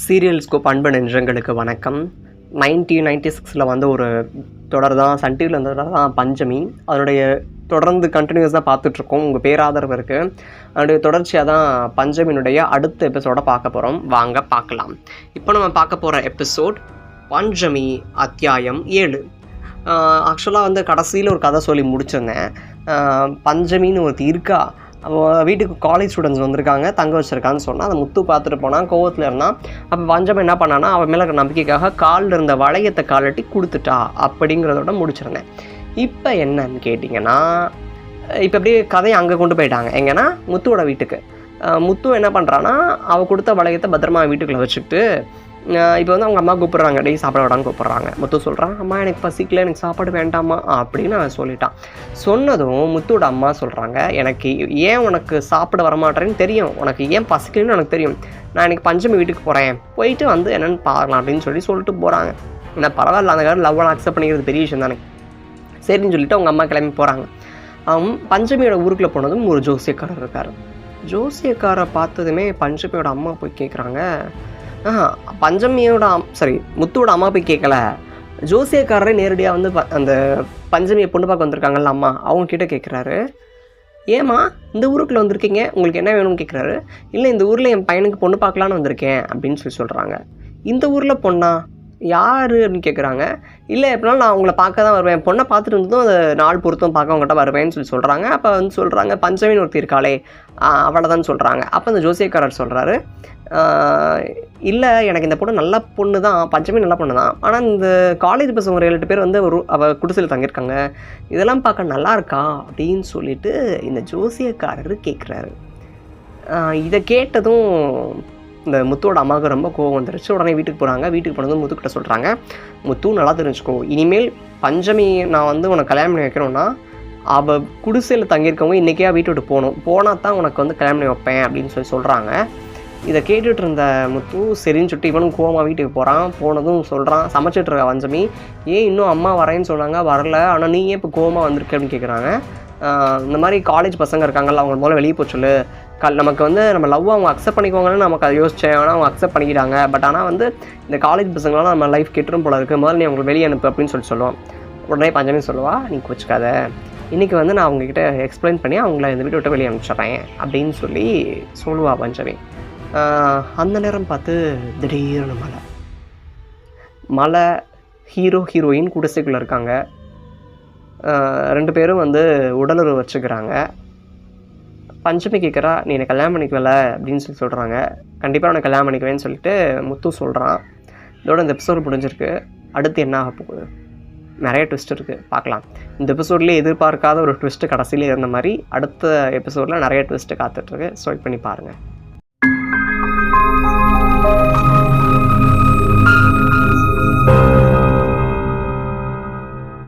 Serial scope அன்பு நெஞ்சங்களுக்கு வணக்கம். 1996 வந்து ஒரு தொடர் தான், சன் டிவியில் இருந்த தொடர் தான் பஞ்சமி. அதனுடைய தொடர்ந்து கண்டினியூஸாக பார்த்துட்ருக்கோம். உங்கள் பேராதரவு இருக்குது. அதனுடைய தொடர்ச்சியாக தான் பஞ்சமியினுடைய அடுத்த எபிசோடை பார்க்க போகிறோம். வாங்க பார்க்கலாம். இப்போ நம்ம பார்க்க போகிற எபிசோட் பஞ்சமி அத்தியாயம் 7. ஆக்சுவலாக வந்து கடைசியில் ஒரு கதை சொல்லி முடிச்சிருந்தேன். பஞ்சமின்னு ஒருத்தி இருக்கா, அவள் வீட்டுக்கு காலேஜ் ஸ்டூடெண்ட்ஸ் வந்திருக்காங்க, தங்க வச்சுருக்கான்னு சொன்னால் அதை முத்து பார்த்துட்டு போனால் கோவத்தில் இருந்தான். அப்போ பஞ்சம் என்ன பண்ணான்னா, அவன் மேலே இருக்கிற நம்பிக்கைக்காக காலில் இருந்த வளையத்தை காலட்டி கொடுத்துட்டா அப்படிங்கிறதோட முடிச்சிருந்தேன். இப்போ என்னன்னு கேட்டிங்கன்னா, இப்போ அப்படியே கதையை அங்கே கொண்டு போயிட்டாங்க. எங்கன்னா முத்துவோட வீட்டுக்கு. முத்து என்ன பண்ணுறான்னா, அவள் கொடுத்த வளையத்தை பத்திரமா வீட்டுக்குள்ளே வச்சுக்கிட்டு இப்போ வந்து அவங்க அம்மா கூப்பிட்றாங்க, டெய்லி சாப்பிட விடான்னு கூப்பிட்றாங்க. முத்து சொல்கிறான், அம்மா எனக்கு பசிக்கல, எனக்கு சாப்பாடு வேண்டாமா அப்படின்னு அவன் சொல்லிட்டான். சொன்னதும் முத்துவோட அம்மா சொல்கிறாங்க, எனக்கு ஏன் உனக்கு சாப்பிட வரமாட்டேன்னு தெரியும், உனக்கு ஏன் பசிக்கலன்னு எனக்கு தெரியும், நான் எனக்கு பஞ்சமி வீட்டுக்கு போகிறேன், போயிட்டு வந்து என்னென்னு பார்க்கலாம் அப்படின்னு சொல்லிட்டு போகிறாங்க. ஏன்னா பரவாயில்ல, அந்த காலம் லவ்வாக அக்செப்ட் பண்ணிக்கிறது பெரிய விஷயம் தானே. சரின்னு சொல்லிட்டு அவங்க அம்மா கிளம்பி போகிறாங்க. பஞ்சமியோட ஊருக்குள்ளே போனதும் ஒரு ஜோசியக்காரர் இருக்கார். ஜோசியக்காரை பார்த்ததுமே பஞ்சமியோட அம்மா போய் கேட்குறாங்க, பஞ்சமியோட முத்துவோட அம்மா போய் கேட்கல, ஜோசியக்காரரே நேரடியாக வந்து அந்த பஞ்சமியை பொண்ணு பார்க்க வந்திருக்காங்கல்ல அம்மா, அவங்க கிட்டே கேட்குறாரு, ஏம்மா இந்த ஊருக்குள்ளே வந்திருக்கீங்க, உங்களுக்கு என்ன வேணும்னு கேட்குறாரு. இல்லை, இந்த ஊரில் என் பையனுக்கு பொண்ணு பார்க்கலான்னு வந்திருக்கேன் அப்படின்னு சொல்கிறாங்க. இந்த ஊரில் பொண்ணா, யார் அப்படின்னு கேட்குறாங்க. இல்லை, எப்படினாலும் நான் அவங்கள பார்க்க தான் வருவேன், பொண்ணை பார்த்துட்டு இருந்ததும் அந்த நாள் பொருத்தம் பார்க்க அவங்ககிட்ட வருவேன்னு சொல்கிறாங்க. அப்போ வந்து சொல்கிறாங்க, பஞ்சமின்னு ஒருத்தி இருக்காளே அவ்வளோதான் சொல்கிறாங்க. அப்போ அந்த ஜோசியக்காரர் சொல்கிறாரு, இல்லை, எனக்கு இந்த பொண்ணு நல்ல பொண்ணு தான், பஞ்சமி நல்ல பொண்ணு தான், ஆனால் இந்த காலேஜ் பசங்க ஒரு 7-8 பேர் வந்து அவள் குடிசையில் தங்கியிருக்காங்க, இதெல்லாம் பார்க்க நல்லா இருக்கா அப்படின்னு சொல்லிட்டு இந்த ஜோசியக்காரர் கேட்குறாரு. இதை கேட்டதும் இந்த முத்துவோட அம்மாவுக்கு ரொம்ப கோவம் வந்துருச்சு. உடனே வீட்டுக்கு போகிறாங்க. வீட்டுக்கு போனதும் முத்துக்கிட்ட சொல்கிறாங்க, முத்து நல்லா தெரிஞ்சுக்கோ, இனிமேல் பஞ்சமி நான் வந்து உனக்கு கல்யாணம் பண்ணி வைக்கணும்னா அவள் குடிசையில் தங்கியிருக்கவங்க இன்றைக்கே வீட்டு விட்டு போனால் தான் உனக்கு வந்து கல்யாணம் பண்ணி வைப்பேன் அப்படின்னு சொல்கிறாங்க. இதை கேட்டுட்டு இருந்த முத்து சரின்னு சொல்லிட்டு இவனும் கோவமாக வீட்டுக்கு போகிறான். போனதும் சொல்கிறான், சமைச்சிட்டு இருக்க பஞ்சமி, ஏன் இன்னும் அம்மா வரேன்னு சொன்னாங்க, வரல, ஆனால் நீ ஏன் இப்போ கோவமாக வந்திருக்க அப்படின்னு கேட்குறாங்க. இந்த மாதிரி காலேஜ் பசங்க இருக்காங்கல்ல, அவங்க முதல்ல வெளியே போய் சொல்லு, நமக்கு வந்து நம்ம லவ் அவங்க அக்செப்ட் பண்ணிக்குவாங்கன்னு நமக்கு அதை யோசித்தேன், ஆனால் அவங்க அக்செப்ட் பண்ணிக்கிட்டாங்க, பட் ஆனால் வந்து இந்த காலேஜ் பசங்களாம் நம்ம லைஃப் கெட்டுரும் போல இருக்குது, முதல்ல நீ அவங்களுக்கு வெளியே அனுப்பு அப்படின்னு சொல்லுவோம். உடனே பஞ்சமி சொல்லுவா, நீ வச்சுக்காத, இன்றைக்கி வந்து நான் அவங்கக்கிட்ட எக்ஸ்பிளைன் பண்ணி அவங்கள இந்த வீட்டை விட்டு வெளியே அனுப்பிச்சிட்றேன் அப்படின்னு சொல்லுவா பஞ்சமி. அந்த நேரம் பார்த்து திடீர்னு மலை ஹீரோயின் குடிசைக்குள்ளே இருக்காங்க. 2 பேரும் வந்து உடலுறவு வச்சுக்கிறாங்க. பஞ்சமி கேட்குறா, நீ என்னை கல்யாணம் பண்ணிக்கல அப்படின்னு சொல்கிறாங்க. கண்டிப்பாக உனக்கு கல்யாணம் பண்ணிக்குவேன்னு சொல்லிட்டு முத்து சொல்கிறான். இதோட இந்த எபிசோடு முடிஞ்சிருக்கு. அடுத்து என்ன ஆக போகுது, நிறைய ட்விஸ்ட் இருக்குது, பார்க்கலாம். இந்த எபிசோட்லேயே எதிர்பார்க்காத ஒரு ட்விஸ்ட்டு கடைசியில் இருந்த மாதிரி அடுத்த எபிசோடில் நிறைய ட்விஸ்ட்டு காத்துட்ருக்கு. ஸோ வெயிட் பண்ணி பாருங்கள்.